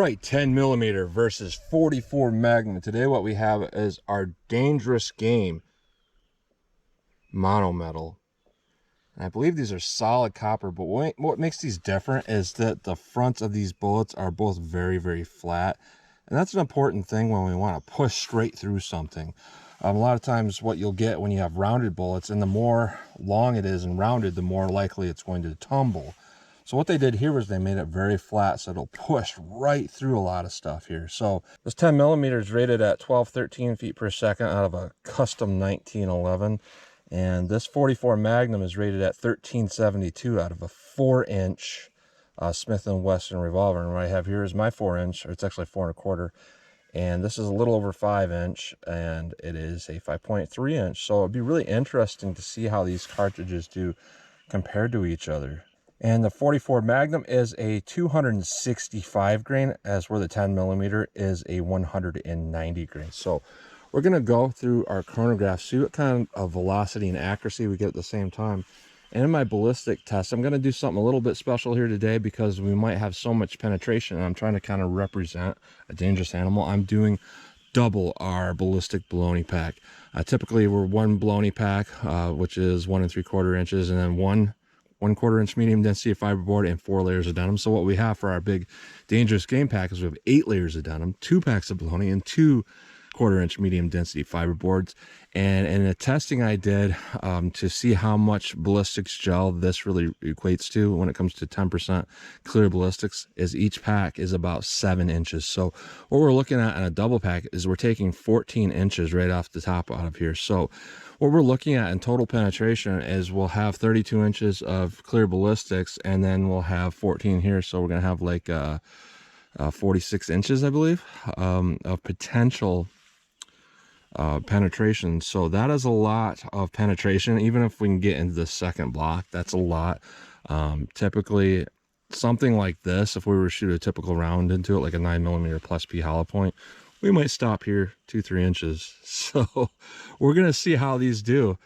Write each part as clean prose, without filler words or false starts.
right, 10 millimeter versus 44 Magnum. Today what we have is our dangerous game monometal. And I believe these are solid copper, but what makes these different is that the fronts of these bullets are both very, very flat. And that's an important thing when we want to push straight through something. A lot of times what you'll get when you have rounded bullets, and the more long it is and rounded, the more likely it's going to tumble. So what they did here was they made it very flat, so it'll push right through a lot of stuff here. So this 10 millimeter is rated at 12-13 feet per second out of a custom 1911. And this 44 Magnum is rated at 1372 out of a 4-inch Smith & Wesson revolver. And what I have here is my 4-inch, or it's actually 4 1/4. And this is a little over 5-inch, and it is a 5.3-inch. So it'd be really interesting to see how these cartridges do compared to each other. And the 44 Magnum is a 265 grain, as where the 10 millimeter is a 190 grain. So we're going to go through our chronograph, see what kind of velocity and accuracy we get at the same time. And in my ballistic test, I'm going to do something a little bit special here today because we might have so much penetration, and I'm trying to kind of represent a dangerous animal. I'm doing double our ballistic baloney pack. Typically, we're one baloney pack, which is 1 3/4 inches, and then 1 1/4 inch medium density of fiberboard and 4 layers of denim. So what we have for our big dangerous game pack is we have 8 layers of denim, 2 packs of baloney, and 2 1/4 inch medium density fiberboards. And in the testing I did to see how much ballistics gel this really equates to when it comes to 10% clear ballistics, is each pack is about 7 inches. So what we're looking at in a double pack is we're taking 14 inches right off the top out of here. So what we're looking at in total penetration is we'll have 32 inches of clear ballistics, and then we'll have 14 here. So we're going to have like 46 inches, I believe, of potential penetration. So that is a lot of penetration. Even if we can get into the second block, that's a lot. Typically something like this, if we were to shoot a typical round into it, like a 9 millimeter plus P hollow point, we might stop here 2-3 inches. So we're going to see how these do.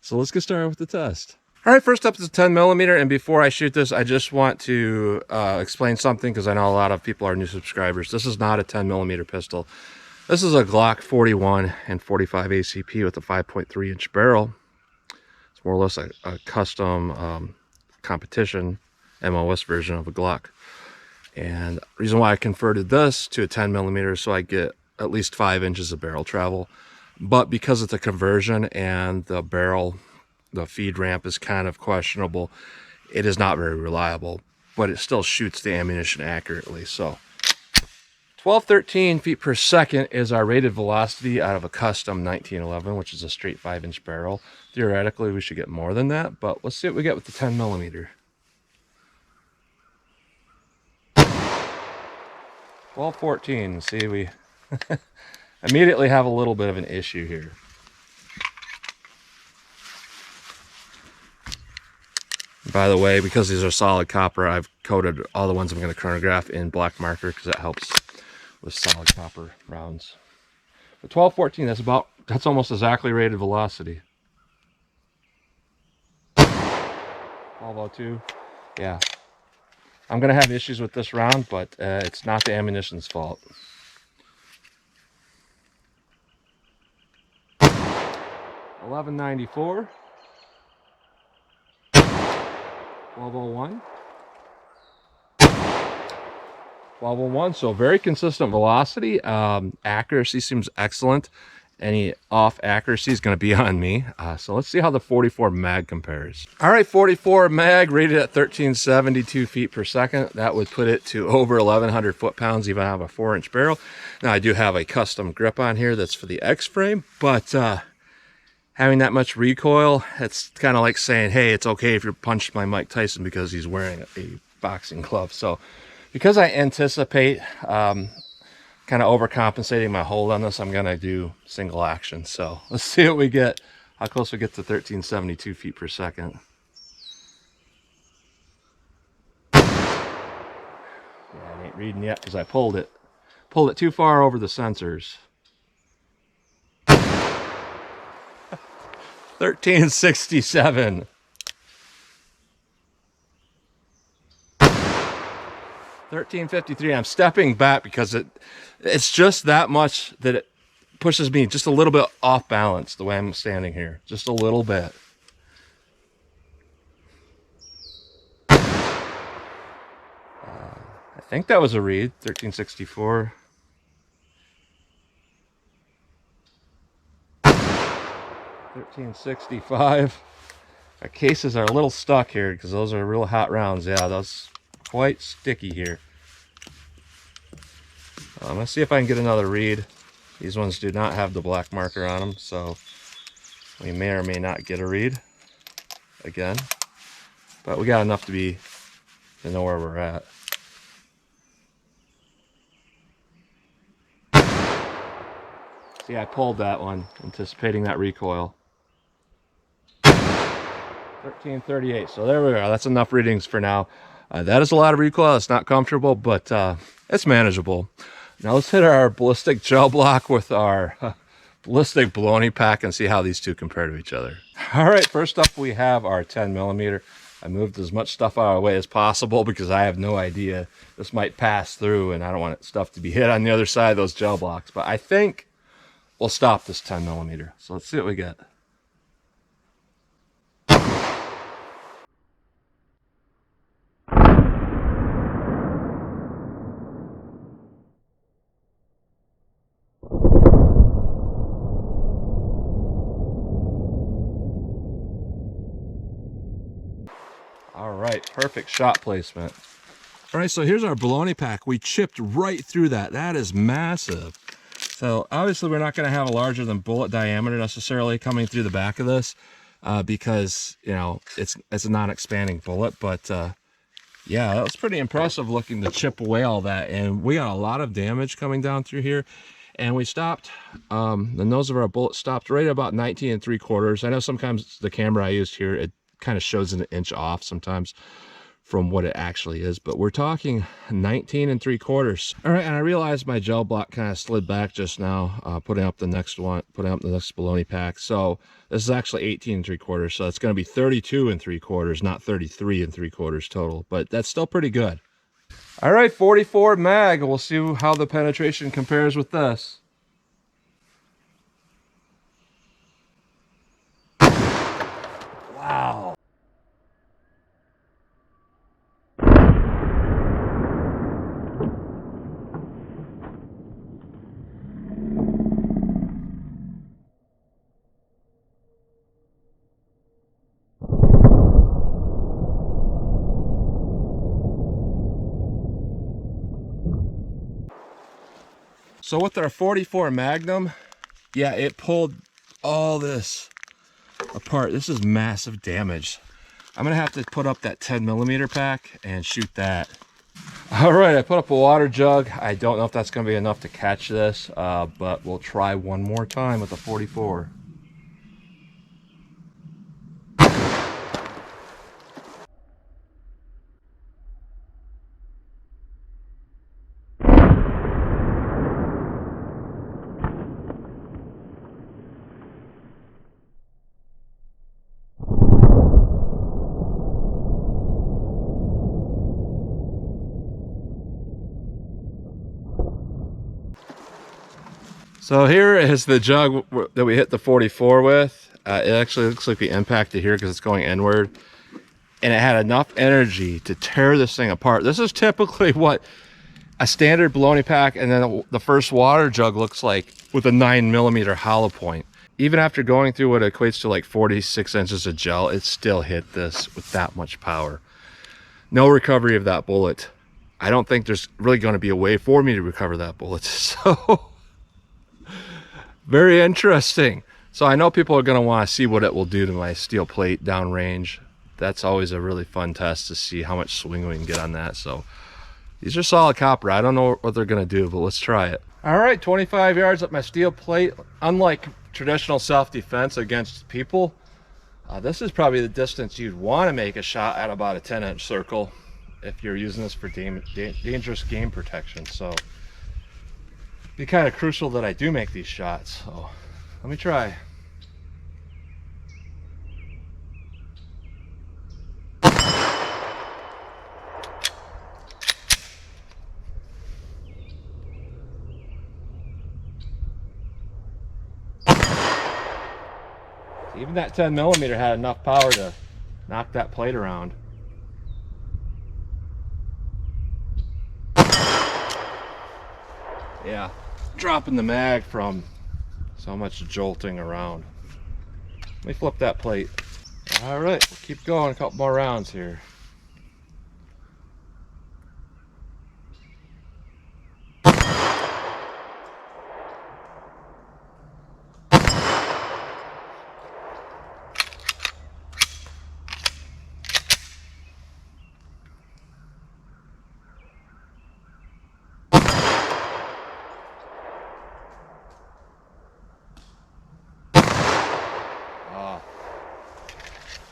So let's get started with the test. All right, first up is a 10 millimeter. And before I shoot this, I just want to explain something, because I know a lot of people are new subscribers. This is not a 10 millimeter pistol. This is a Glock 41 and 45 ACP with a 5.3 inch barrel. It's more or less a custom competition MOS version of a Glock. And the reason why I converted this to a 10 millimeter is so I get at least 5 inches of barrel travel. But because it's a conversion and the barrel, the feed ramp is kind of questionable, it is not very reliable, but it still shoots the ammunition accurately. So 12-13 feet per second is our rated velocity out of a custom 1911, which is a straight 5-inch barrel. Theoretically, we should get more than that, but let's see what we get with the 10 millimeter. 12-14. See, we immediately have a little bit of an issue here. By the way, because these are solid copper, I've coated all the ones I'm going to chronograph in black marker, because that helps with solid copper rounds. But 12-14, that's almost exactly rated velocity. 12-02, yeah. I'm going to have issues with this round, but it's not the ammunition's fault. 1194. 1201. 1201. So very consistent velocity. Accuracy seems excellent. Any off accuracy is going to be on me. So let's see how the 44 mag compares. All right, 44 mag rated at 1372 feet per second. That would put it to over 1,100 foot-pounds, even have a 4-inch barrel. Now I do have a custom grip on here that's for the X-frame, but having that much recoil, it's kind of like saying, hey, it's okay if you're punched by Mike Tyson because he's wearing a boxing glove. So because I anticipate kind of overcompensating my hold on this, I'm going to do single action. So let's see what we get, how close we get to 1372 feet per second. Yeah, I ain't reading yet because I pulled it too far over the sensors. 1367. 1353. I'm stepping back because it's just that much that it pushes me just a little bit off balance the way I'm standing here. Just a little bit. I think that was a read, 1364. 1365. Our cases are a little stuck here because those are real hot rounds. Yeah, those quite sticky here. Let's see if I can get another read. These ones do not have the black marker on them, so we may or may not get a read again. But we got enough to know where we're at. See, I pulled that one, anticipating that recoil. 1338. So there we are. That's enough readings for now. That is a lot of recoil. It's not comfortable, but it's manageable. Now let's hit our ballistic gel block with our ballistic baloney pack and see how these two compare to each other. All right, first up we have our 10mm. I moved as much stuff out of the way as possible because I have no idea this might pass through and I don't want stuff to be hit on the other side of those gel blocks. But I think we'll stop this 10mm. So let's see what we get. All right, perfect shot placement. All right, so here's our baloney pack. We chipped right through that. That is massive. So obviously we're not going to have a larger than bullet diameter necessarily coming through the back of this because, you know, it's a non-expanding bullet. But yeah, that was pretty impressive looking to chip away all that. And we got a lot of damage coming down through here. And we stopped, the nose of our bullet stopped right at about 19 3/4. I know sometimes the camera I used here, it kind of shows an inch off sometimes from what it actually is, but we're talking 19 3/4. All right, and I realized my gel block kind of slid back just now, putting up the next baloney pack. So this is actually 18 3/4, so it's going to be 32 3/4, not 33 3/4 total, but that's still pretty good. All right, 44 mag. We'll see how the penetration compares with this. Wow. So with our 44 Magnum, yeah, it pulled all this apart. This is massive damage. I'm gonna have to put up that 10mm pack and shoot that. All right, I put up a water jug. I don't know if that's gonna be enough to catch this, but we'll try one more time with the 44. So here is the jug that we hit the 44 with. It actually looks like we impacted here because it's going inward. And it had enough energy to tear this thing apart. This is typically what a standard baloney pack and then the first water jug looks like with a 9mm hollow point. Even after going through what equates to like 46 inches of gel, it still hit this with that much power. No recovery of that bullet. I don't think there's really going to be a way for me to recover that bullet. So very interesting. So I know people are going to want to see what it will do to my steel plate downrange. That's always a really fun test to see how much swing we can get on that. So these are solid copper. I don't know what they're going to do, but let's try it. All right, 25 yards up my steel plate. Unlike traditional self-defense against people, this is probably the distance you'd want to make a shot at, about a 10-inch circle if you're using this for dangerous game protection. So be kind of crucial that I do make these shots. So let me try. Even that 10 millimeter had enough power to knock that plate around. Yeah, dropping the mag from so much jolting around. Let me flip that plate. All right, we'll keep going a couple more rounds here.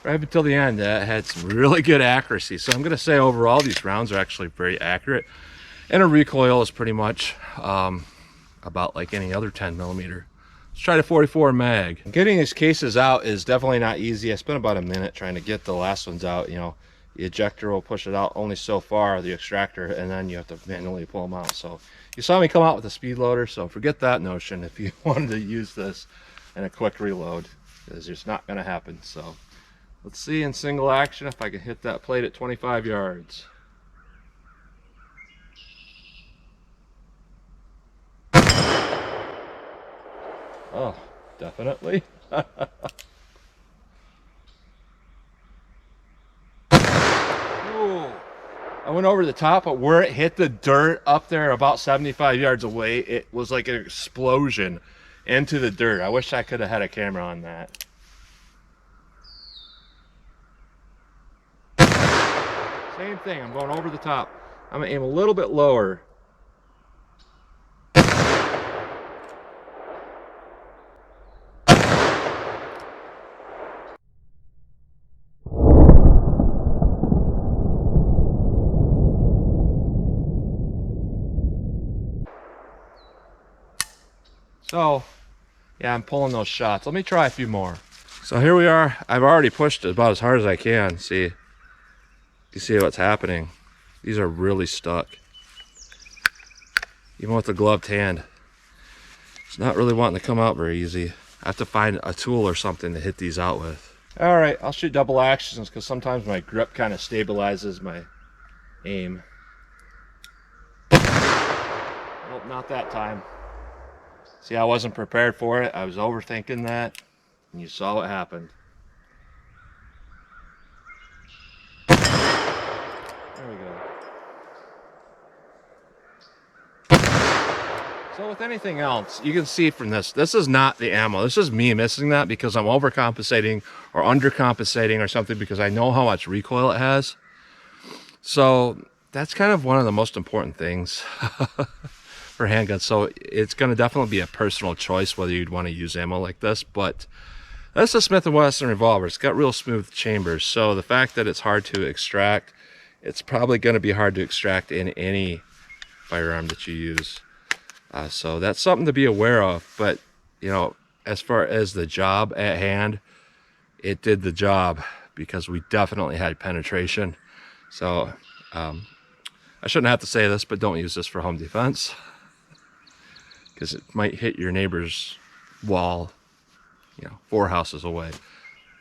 Right up until the end, that had some really good accuracy. So I'm going to say overall these rounds are actually very accurate. And a recoil is pretty much about like any other 10 millimeter. Let's try the 44 mag. Getting these cases out is definitely not easy. I spent about a minute trying to get the last ones out. You know, the ejector will push it out only so far, the extractor, and then you have to manually pull them out. So you saw me come out with a speed loader, so forget that notion if you wanted to use this in a quick reload, because it's not going to happen. So let's see in single action if I can hit that plate at 25 yards. Oh, definitely. Ooh. I went over the top, but where it hit the dirt up there about 75 yards away, it was like an explosion into the dirt. I wish I could have had a camera on that. Same thing, I'm going over the top. I'm gonna aim a little bit lower. So, yeah, I'm pulling those shots. Let me try a few more. So here we are. I've already pushed it about as hard as I can. See, you see what's happening. These are really stuck. Even with the gloved hand, it's not really wanting to come out very easy. I have to find a tool or something to hit these out with. All right, I'll shoot double actions because sometimes my grip kind of stabilizes my aim. Nope, not that time. See, I wasn't prepared for it. I was overthinking that, and you saw what happened. There we go. So with anything else, you can see from this is not the ammo. This is me missing that because I'm overcompensating or undercompensating or something because I know how much recoil it has. So that's kind of one of the most important things for handguns. So it's going to definitely be a personal choice whether you'd want to use ammo like this, but that's a Smith & Wesson revolver. It's got real smooth chambers, so the fact that it's hard to extract, it's probably going to be hard to extract in any firearm that you use. So that's something to be aware of. But you know, as far as the job at hand, it did the job because we definitely had penetration. So I shouldn't have to say this, but don't use this for home defense, because it might hit your neighbor's wall, you know, 4 houses away,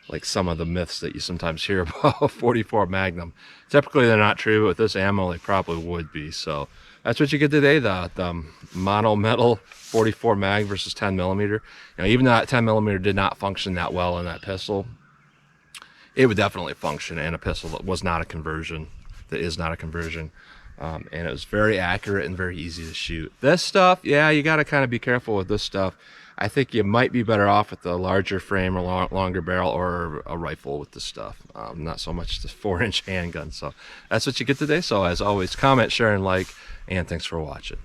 like some of the myths that you sometimes hear about 44 Magnum. Typically they're not true, but with this ammo they probably would be. So that's what you get today, the mono metal 44 mag versus 10 millimeter. You know, even though that 10 millimeter did not function that well in that pistol, it would definitely function in a pistol that was not a conversion, that is not a conversion. And it was very accurate and very easy to shoot. This stuff, yeah, you got to kind of be careful with this stuff. I think you might be better off with a larger frame or longer barrel or a rifle with this stuff. Not so much the 4-inch handgun. So that's what you get today. So as always, comment, share, and like, and thanks for watching.